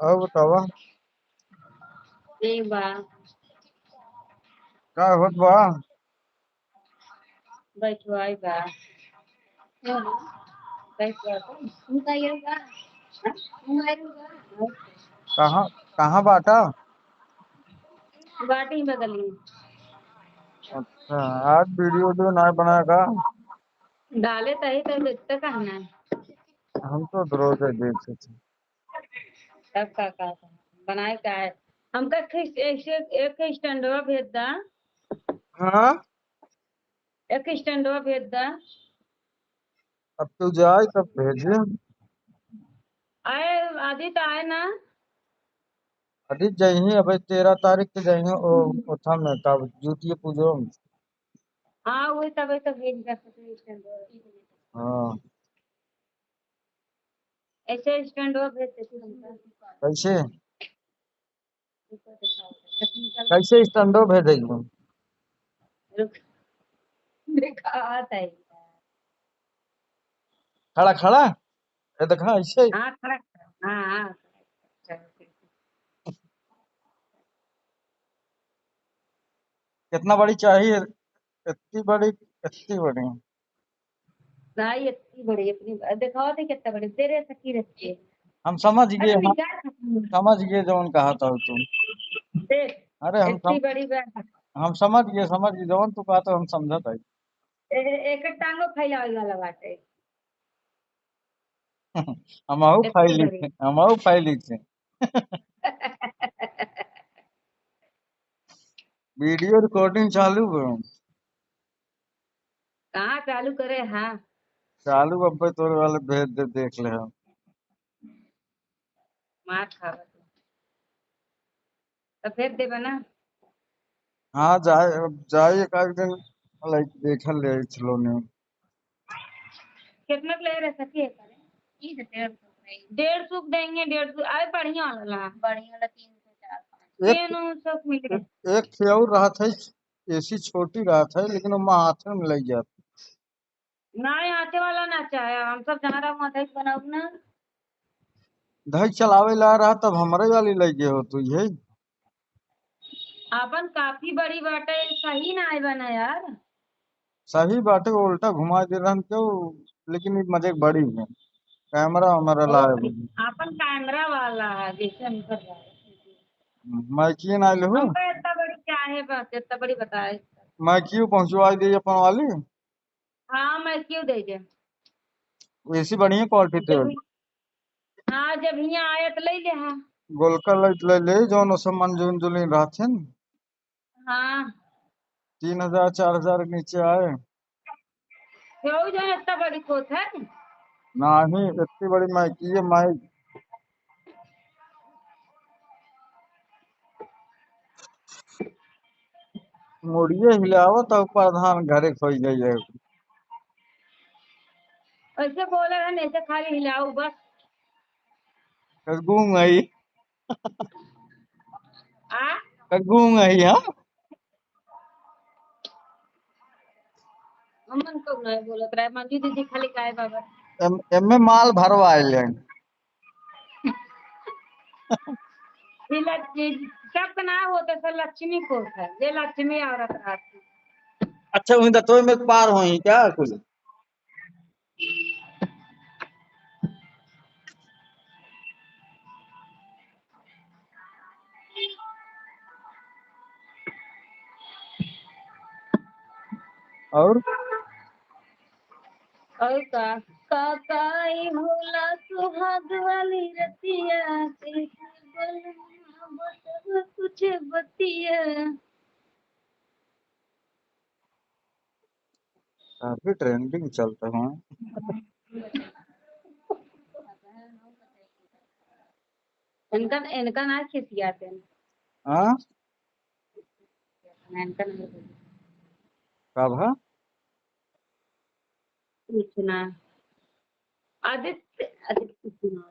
और बतावा एक बार का होत बा। बैठवाई बा बैठवा उनका ये बा मोबाइल बा कहाँ कहाँ बाटा। बाटी बगली अच्छा, आज वीडियो वीडियो ना बनाया का। डाले तही तो देखते कहना हम तो रोज देखे थे। तब का बनाए का है हमका ऐसे एक स्टैंडवा भेज दा हाँ, एक स्टैंडवा भेज दा अब तू जाए तब भेजिए। आए आदि तो आए ना अभी जही अब 13 तारीख के जही ओथा में तब जूतिए पूजो। हाँ वही तब तो भेज दा स्टैंडवा हाँ, ऐसे स्टैंडवा भेज देती हमका कैसे चल कैसे स्टैंडो भेजेगी। रुक देखा आता है खड़ा खड़ा ये देखा ऐसे। हाँ खड़ा हाँ हाँ कितना बड़ी चाहिए। इतनी बड़ी। दाई इतनी बड़ी अपनी दिखाओ थे कितना बड़ी तेरे सकी रखी है हम समझ गए अरे हम निगाह खत्म समझ गए जो कहा था तुम। देख अरे इतनी बड़ी बैग हम समझ गए जवन तू कहा तो हम समझा था। एक टांगो फैलावे वाला बाटे हम इतनी फाइली बड़ी थे हम फाइली थे। वीडियो रिकॉर्डिंग चालू है। कहाँ चालू करे हाँ चालू अब्बे तोरे वाले भेज दे देख ले हम। मार खावा तो फिर देबा ना हाँ जाए अब जाए एक आध दिन लाइक देखल ले चलो ने। कितना ले रहे सकी है करे 150 देंगे 150 आए बढ़िया वाला बढ़िया वाला 300 400 एक 300 मिले एक थे और रहा था। एसी छोटी रहा था लेकिन वो हाथ में लग जाती। ना आते वाला ना चाहे हम सब जहाँ रहा वहाँ बनाऊ ना धई चलावे ला रहा तब हमारे वाली लग गए हो तू यही। अपन काफी बड़ी बाटे सही ना आए बना यार सही बाटे को उल्टा घुमा दे रहा क्यों। लेकिन ये मजे बड़ी है। कैमरा हमारा ओ लाए। अपन कैमरा वाला है जैसे हम कर रहा है मैं किए ना ले हूँ। हमको इतना बड़ी चाहे बस इतना बड़ी बताए मैं क्यों पहुंचवा दी अपन वाली। हाँ मैं क्यों दे दे ऐसी बढ़िया क्वालिटी थे। जब हाँ जब यहाँ आए तो ले ले हाँ गोलका लाइट ले ले जो सब मंजून जुलिन रहते न। हाँ 3,000 4,000 के नीचे आए। क्यों जो है इतना बड़ी कोत है नहीं इतनी बड़ी माइकी है माइक। मुड़िए हिलावत और प्रधान घरे खोई गई है। ऐसे बोले रहे ऐसे खाली हिलाओ बस गूंग आई। आ गूंग आई हाँ। अमन को नहीं बोलत रहे मंजू दीदी खाली काय बाबा एमे माल भरवा आए। सब ना होते सर लक्ष्मी को है ये लक्ष्मी औरत आती अच्छा वही तो में पार हो क्या कुछ। और और काकाई भोला सुहाग वाली रतिया कैसे बोलूं बता कुछ बतिया काफी ट्रेंडिंग चलता है। इनका इनका ना खिसियाते हैं हाँ इनका नहीं कब है। पूछना आदित्य आदित्य सुना